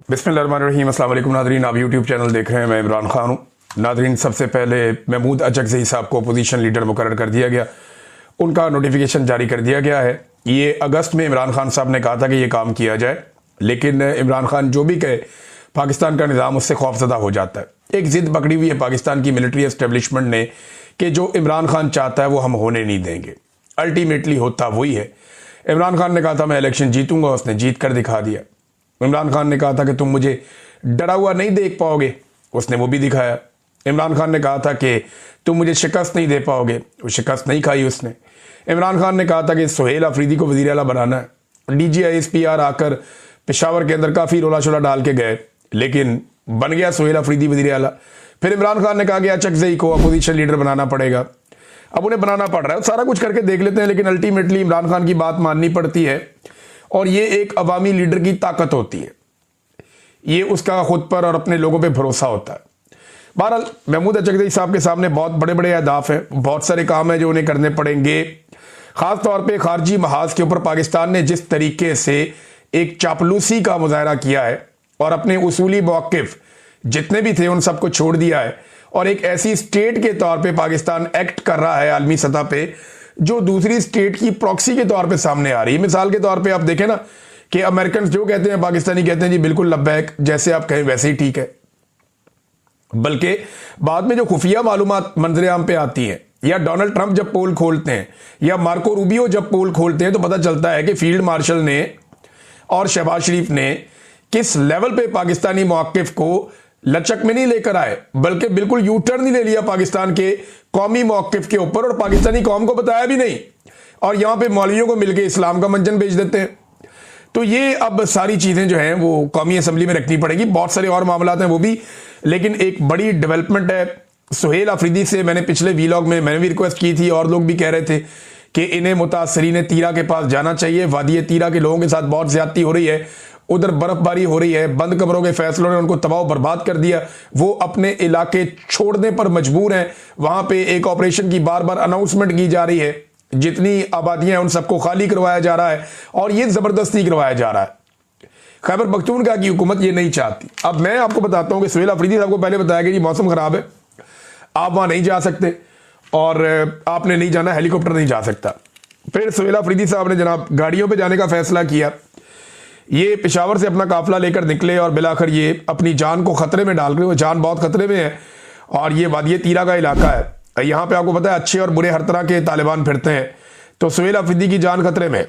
बिस्मिल्लाहिर्रहमानिर्रहीम। अस्सलाम वालेकुम नादरीन, आप यूट्यूब चैनल देख रहे हैं। मैं इमरान खान हूँ। नादरीन, सबसे पहले महमूद अचकज़ई साहब को अपोजिशन लीडर मुकर्रर कर दिया गया। उनका नोटिफिकेशन जारी कर दिया गया है। ये अगस्त में इमरान खान साहब ने कहा था कि ये काम किया जाए, लेकिन इमरान खान जो भी कहे पाकिस्तान का निज़ाम उससे खौफजदा हो जाता है। एक ज़िद पकड़ी हुई है पाकिस्तान की मिलिट्री एस्टेब्लिशमेंट ने कि जो इमरान खान चाहता है वो हम होने नहीं देंगे। अल्टीमेटली होता वही है। इमरान खान ने कहा था मैं इलेक्शन जीतूंगा, उसने जीत कर दिखा दिया। इमरान खान ने कहा था कि तुम मुझे डरा हुआ नहीं देख पाओगे, उसने वो भी दिखाया। इमरान खान ने कहा था कि तुम मुझे शिकस्त नहीं दे पाओगे, वो शिकस्त नहीं खाई उसने। इमरान खान ने कहा था कि सुहेल अफरीदी को वज़ीर आला बनाना है। DGISPR आकर पेशावर के अंदर काफ़ी रोला शोला डाल के गए, लेकिन बन गया सुहेल अफरीदी वज़ीर आला। फिर इमरान खान ने कहा कि अचकज़ई को अपोजिशन लीडर बनाना पड़ेगा। अब उन्हें बनाना पड़ रहा है, सारा कुछ करके देख लेते हैं, लेकिन अल्टीमेटली इमरान खान की बात माननी पड़ती है। और ये एक अवामी लीडर की ताकत होती है, ये उसका खुद पर और अपने लोगों पे भरोसा होता है। बहरहाल महमूद अचकज़ई साहब के सामने बहुत बड़े बड़े अहदाफ हैं, बहुत सारे काम हैं जो उन्हें करने पड़ेंगे। ख़ास तौर पे खारजी महाज के ऊपर पाकिस्तान ने जिस तरीके से एक चापलूसी का मुजाहरा किया है और अपने उसूली मौक़िफ़ जितने भी थे उन सबको छोड़ दिया है, और एक ऐसी स्टेट के तौर पे पाकिस्तान एक्ट कर रहा है आलमी सतह पे जो दूसरी स्टेट की प्रॉक्सी के तौर पे सामने आ रही है। मिसाल के तौर पे आप देखें ना कि अमेरिकन जो कहते हैं पाकिस्तानी कहते हैं जी बिल्कुल लब्बैक, जैसे आप कहें वैसे ही ठीक है। बल्कि बाद में जो खुफिया मालूमात मंजरे आम पे आती हैं, या डोनाल्ड ट्रंप जब पोल खोलते हैं, या मार्को रूबियो जब पोल खोलते हैं, तो पता चलता है कि फील्ड मार्शल ने और शहबाज शरीफ ने किस लेवल पे पाकिस्तानी मौक़िफ़ को लचक में नहीं लेकर आए, बल्कि बिल्कुल यू टर्न ही ले लिया पाकिस्तान के कौमी मौक़िफ़ के ऊपर, और पाकिस्तानी कौम को बताया भी नहीं, और यहां पे मौलवियों को मिलकर इस्लाम का मंजन बेच देते हैं। तो ये अब सारी चीज़ें जो हैं वो कौमी असम्बली में रखनी पड़ेगी। बहुत सारे और मामलात हैं वो भी, लेकिन एक बड़ी डेवलपमेंट है सुहेल अफरीदी से। मैंने पिछले वीलॉग में मैंने भी रिक्वेस्ट की थी, और लोग भी कह रहे थे कि इन्हें मुतासरीन तीरा के पास जाना चाहिए। वादी तीरा के लोगों के साथ बहुत ज्यादती हो रही है, उधर बर्फबारी हो रही है, बंद कमरों के फैसलों ने उनको तबाह बर्बाद कर दिया। वो अपने इलाके छोड़ने पर मजबूर हैं। वहां पे एक ऑपरेशन की बार बार अनाउंसमेंट की जा रही है, जितनी आबादियां हैं उन सबको खाली करवाया जा रहा है, और ये जबरदस्ती करवाया जा रहा है। खैबर पख्तूनख्वा की हुकूमत ये नहीं चाहती। अब मैं आपको बताता हूं कि सुहेल अफरीदी साहब को पहले बताया कि जी मौसम खराब है, आप वहां नहीं जा सकते, और आपने नहीं जाना, हेलीकॉप्टर नहीं जा सकता। फिर सुहेल अफरीदी साहब ने जनाब गाड़ियों पर जाने का फैसला किया। ये पेशावर से अपना काफिला लेकर निकले, और बिलाखिर ये अपनी जान को खतरे में डाल रहे, जान बहुत खतरे में है। और ये वादी तीरा का इलाका है, यहाँ पे आपको पता है अच्छे और बुरे हर तरह के तालिबान फिरते हैं, तो सुहेल अफरीदी की जान खतरे में।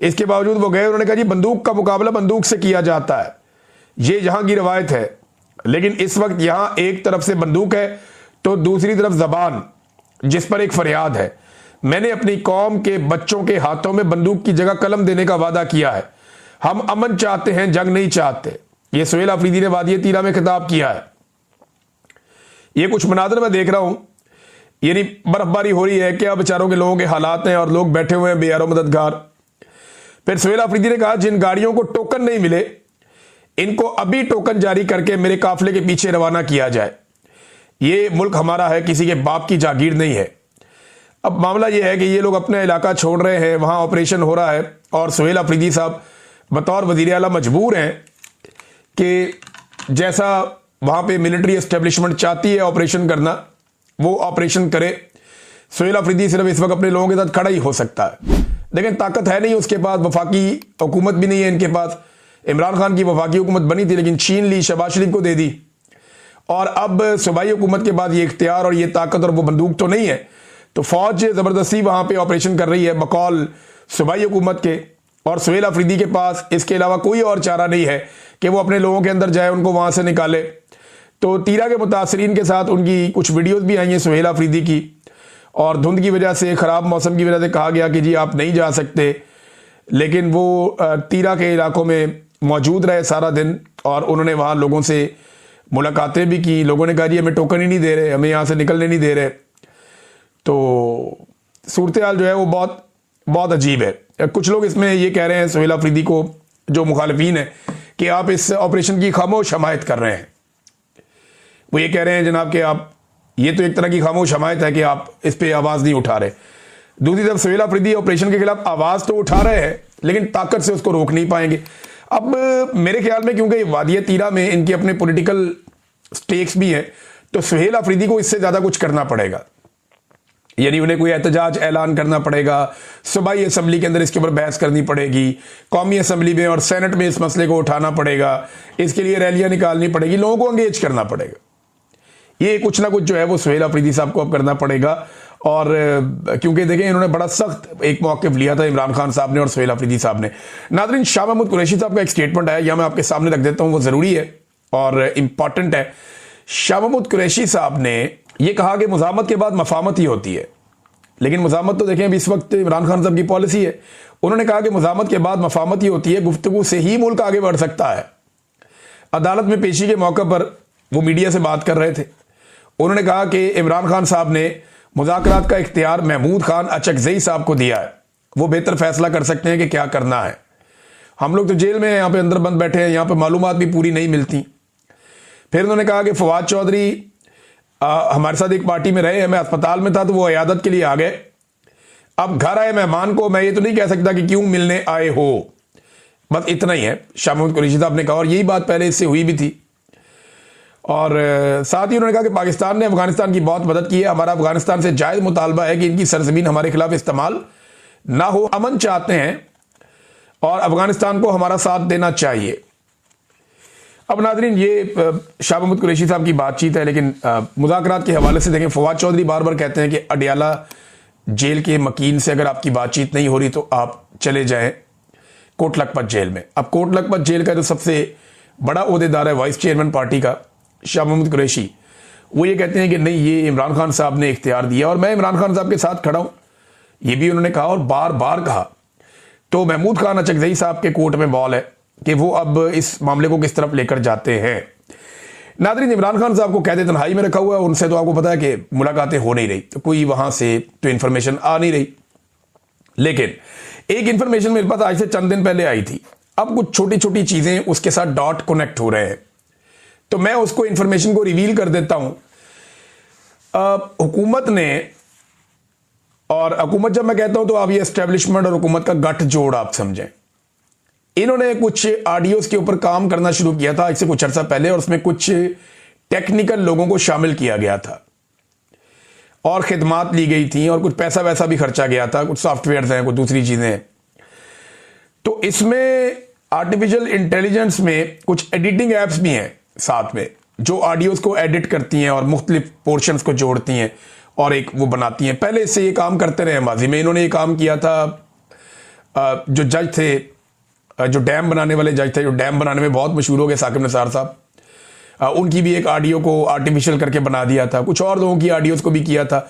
इसके बावजूद वो गए, उन्होंने कहा जी बंदूक का मुकाबला बंदूक से किया जाता है, ये यहाँ की रवायत है। लेकिन इस वक्त यहाँ एक तरफ से बंदूक है तो दूसरी तरफ जबान, जिस पर एक फरियाद है। मैंने अपनी कौम के बच्चों के हाथों में बंदूक की जगह कलम देने का वादा किया है। हम अमन चाहते हैं, जंग नहीं चाहते। ये सुहेल अफरीदी ने वादी तीरा में खिताब किया है। ये कुछ मनाजर मैं देख रहा हूं, यानी बर्फबारी हो रही है, क्या बेचारों के लोगों के हालात हैं, और लोग बैठे हुए हैं बेयारो मददगार। फिर सुहेल अफरीदी ने कहा जिन गाड़ियों को टोकन नहीं मिले, इनको अभी टोकन जारी करके मेरे काफिले के पीछे रवाना किया जाए। ये मुल्क हमारा है, किसी के बाप की जागीर नहीं है। अब मामला यह है कि ये लोग अपना इलाका छोड़ रहे हैं, वहां ऑपरेशन हो रहा है, और सुहेल अफरीदी साहब बतौर वज़ीर आला मजबूर हैं कि जैसा वहां पे मिलिट्री एस्टेब्लिशमेंट चाहती है ऑपरेशन करना, वो ऑपरेशन करे। सुहेल अफरीदी सिर्फ इस वक्त अपने लोगों के साथ खड़ा ही हो सकता है, लेकिन ताकत है नहीं उसके पास, वफाकी हुकूमत भी नहीं है इनके पास। इमरान खान की वफाकी हुकूमत बनी थी, लेकिन छीन ली, शहबाज शरीफ को दे दी, और अब सूबाई हुकूमत के बाद ये इख्तियार और ये ताकत और वो बंदूक तो नहीं है, तो फौज जबरदस्ती वहां पे ऑपरेशन कर रही है बकौल सूबाई हुकूमत के। और सुहेल अफरीदी के पास इसके अलावा कोई और चारा नहीं है कि वो अपने लोगों के अंदर जाए, उनको वहां से निकाले। तो तीरा के मुतासरीन के साथ उनकी कुछ वीडियोस भी आई हैं सुहेल अफरीदी की, और धुंध की वजह से, खराब मौसम की वजह से कहा गया कि जी आप नहीं जा सकते, लेकिन वो तीरा के इलाकों में मौजूद रहे सारा दिन, और उन्होंने वहाँ लोगों से मुलाकातें भी की। लोगों ने कहा जी हमें टोकन ही नहीं दे रहे, हमें यहाँ से निकलने नहीं दे रहे। तो सूरत हाल जो है वो बहुत बहुत अजीब है। कुछ लोग इसमें ये कह रहे हैं सुहेल अफरीदी को, जो मुखालिफिन है, कि आप इस ऑपरेशन की खामोश हमायत कर रहे हैं। वो ये कह रहे हैं जनाब कि आप, ये तो एक तरह की खामोश हमायत है कि आप इस पर आवाज़ नहीं उठा रहे। दूसरी तरफ सुहेल अफरीदी ऑपरेशन के खिलाफ आवाज़ तो उठा रहे हैं, लेकिन ताकत से उसको रोक नहीं पाएंगे। अब मेरे ख्याल में क्योंकि वादिया तीरा में इनके अपने पॉलिटिकल स्टेक्स भी हैं, तो सुहेल अफरीदी को इससे ज्यादा कुछ करना पड़ेगा, यानी उन्हें कोई एहतजाज ऐलान करना पड़ेगा, सूबाई असम्बली के अंदर इसके ऊपर बहस करनी पड़ेगी, कौमी असम्बली में और सेनेट में इस मसले को उठाना पड़ेगा, इसके लिए रैलियां निकालनी पड़ेगी, लोगों को एंगेज करना पड़ेगा। ये कुछ ना कुछ जो है वो सुहेल अफरीदी साहब को अब करना पड़ेगा। और क्योंकि देखें इन्होंने बड़ा सख्त एक मौक़िफ़ लिया था इमरान खान साहब ने और सुहेल अफरीदी साहब ने। नाज़रीन, शाह महमूद कुरैशी साहब का एक स्टेटमेंट आया, यह मैं आपके सामने रख देता हूं, वो ज़रूरी है और इंपॉर्टेंट है। शाह महमूद कुरैशी साहब ने यह कहा कि मुज़ाहमत के बाद मफामत ही होती है, लेकिन मुज़ाहमत तो देखें अभी इस वक्त इमरान खान साहब की पॉलिसी है। उन्होंने कहा कि मुज़ाहमत के बाद मफामत ही होती है, गुफ्तगू से ही मुल्क आगे बढ़ सकता है। अदालत में पेशी के मौके पर वो मीडिया से बात कर रहे थे। उन्होंने कहा कि इमरान खान साहब ने मुज़ाकरात का इख्तियार महमूद खान अचकज़ई साहब को दिया है, वो बेहतर फैसला कर सकते हैं कि क्या करना है। हम लोग तो जेल में हैं, यहाँ पे अंदर बंद बैठे हैं, यहाँ पे मालूमात भी पूरी नहीं मिलती। फिर उन्होंने कहा कि फवाद चौधरी हमारे साथ एक पार्टी में रहे हैं, मैं अस्पताल में था तो वो इयादत के लिए आ गए, अब घर आए मेहमान को मैं ये तो नहीं कह सकता कि क्यों मिलने आए हो। बस इतना ही है, शाह महमूद कुरैशी साहब ने कहा, और यही बात पहले इससे हुई भी थी। और साथ ही उन्होंने कहा कि पाकिस्तान ने अफगानिस्तान की बहुत मदद की है, हमारा अफगानिस्तान से जायज़ मुतालबा है कि इनकी सरजमीन हमारे खिलाफ इस्तेमाल ना हो, अमन चाहते हैं और अफगानिस्तान को हमारा साथ देना चाहिए। अब नाज़रीन, ये शाह महमूद कुरैशी साहब की बातचीत है, लेकिन मुज़ाकरात के हवाले से देखें, फवाद चौधरी बार बार कहते हैं कि अडियाला जेल के मकीन से अगर आपकी बातचीत नहीं हो रही तो आप चले जाएं कोट लखपत जेल में। अब कोट लखपत जेल का जो सबसे बड़ा ओहदेदार है वाइस चेयरमैन पार्टी का शाह महमूद कुरैशी, वो ये कहते हैं कि नहीं, ये इमरान खान साहब ने इख्तियार दिया और मैं इमरान खान साहब के साथ खड़ा हूं, ये भी उन्होंने कहा और बार बार कहा। तो महमूद खान अचकज़ई साहब के कोर्ट में बॉल है कि वो अब इस मामले को किस तरफ लेकर जाते हैं। नाज़रीन, इमरान खान साहब को कैद तन्हाई में रखा हुआ है, उनसे तो आपको पता है कि मुलाकातें हो नहीं रही, तो कोई वहां से तो इंफॉर्मेशन आ नहीं रही। लेकिन एक इंफॉर्मेशन मेरे पास आज से चंद दिन पहले आई थी, अब कुछ छोटी छोटी चीजें उसके साथ डॉट कनेक्ट हो रहे हैं, तो मैं उसको इंफॉर्मेशन को रिवील कर देता हूं। हुकूमत ने, और हुकूमत जब मैं कहता हूं तो आप ये एस्टेब्लिशमेंट और हुकूमत का गठजोड़ आप समझें, इन्होंने कुछ ऑडियोज के ऊपर काम करना शुरू किया था इससे कुछ अर्सा पहले, और उसमें कुछ टेक्निकल लोगों को शामिल किया गया था और खिदमात ली गई थी और कुछ पैसा वैसा भी खर्चा गया था, कुछ सॉफ्टवेयर हैं, कुछ दूसरी चीजें हैं। तो इसमें आर्टिफिशियल इंटेलिजेंस में कुछ एडिटिंग एप्स भी हैं साथ में, जो ऑडियोज को एडिट करती हैं और मुख्तलिफ पोर्शंस को जोड़ती हैं और एक वो बनाती हैं। पहले से ये काम करते रहे माजी में, इन्होंने ये काम किया था। जो जज थे, जो डैम बनाने वाले जज थे, जो डैम बनाने में बहुत मशहूर हो गए, साकिब निसार साहब, उनकी भी एक ऑडियो को आर्टिफिशियल करके बना दिया था। कुछ और लोगों की ऑडियोज को भी किया था।